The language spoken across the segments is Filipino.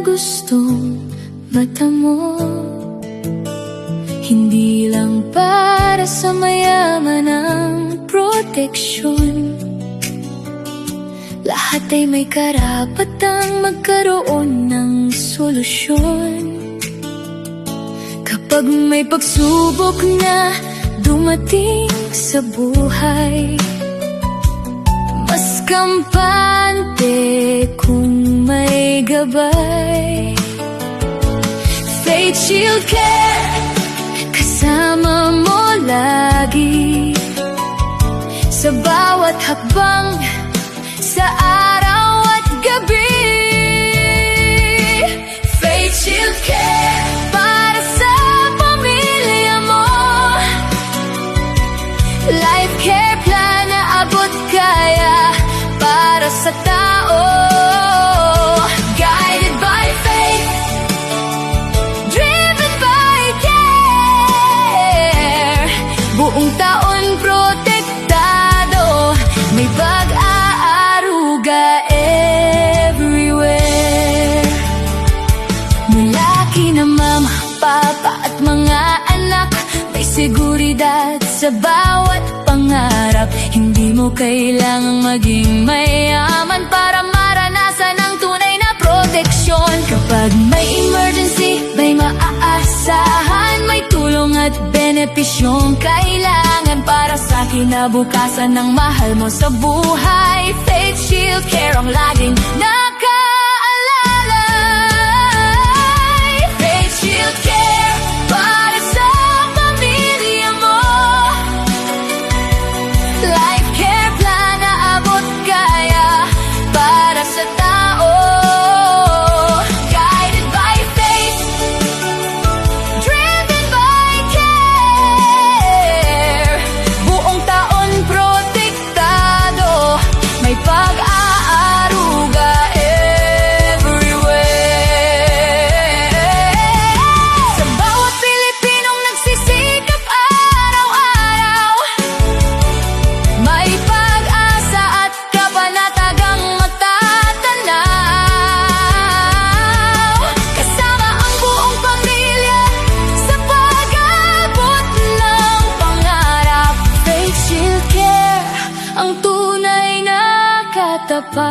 gustong mata mo, hindi lang para sa mayaman ang proteksyon. Lahat ay may karapatang magkaroon ng solusyon. Kapag may pagsubok na dumating sa buhay, mas kampante kung may gabay. Faith Shield Care, kasama mo lagi sa bawat hakbang, sa araw at gabi. Faith Shield Care, para sa pamilya mo. Life Care Plan na abot kaya para sa tao. Guided by faith, driven by care. Buong taon protektado, may pag-aaruga everywhere. Mula kina mama, papa at mga anak, may seguridad sa bawat pangarap. Hindi mo kailangang maging mayaman para maranasan ang tunay na proteksyon. Kapag may emergency, may maaasahan, may tulong at benepisyong kailangan para sa kinabukasan ng mahal mo sa buhay. Faith Shield Care ang laging nakaalalay. Faith Shield Care, para sa pamilya mo. Life Care Plan na abot kaya para sa tao. Guided by faith, driven by care. Buong taon protektado, may pag-aaruga everywhere. Sa bawat Pilipinong nagsisikap araw-araw, may pag-asa at kapanatagang matatanaw. Kasama ang buong pamilya sa pag-abot ng pangarap. Faith Shield Care, ang tunay na katapat.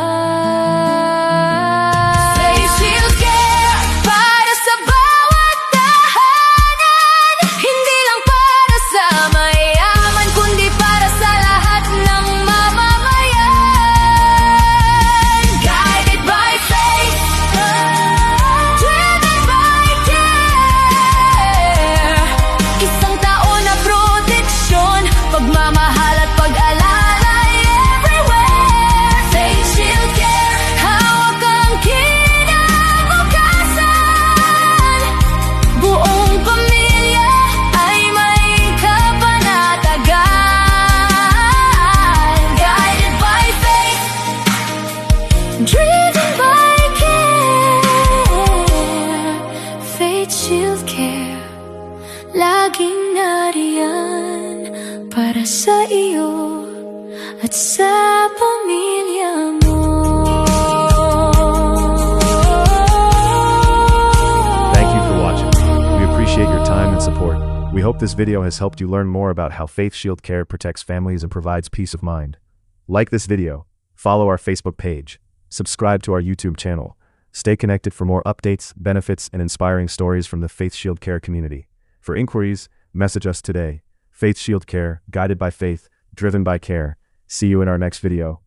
Faith Shield Care, para sa bawat tahanan, hindi lang para sa mayaman, kundi para sa lahat ng mamamayan. Guided by faith, driven by care. Isang taon na proteksyon, pagmamahal at pag-alalay everywhere. Faith Shield Care, hawak ang kinabukasan. Buong pamilya ay may kapanatagan. Guided by faith, driven by care. Faith Shield Care, laging nariyan para sa iyo at sa pamilya mo. Thank you for watching. We appreciate your time and support. We hope this video has helped you learn more about how Faith Shield Care protects families and provides peace of mind. Like this video, follow our Facebook page, subscribe to our YouTube channel, stay connected for more updates, benefits, and inspiring stories from the Faith Shield Care community. For inquiries, message us today. Faith Shield Care, guided by faith, driven by care. See you in our next video.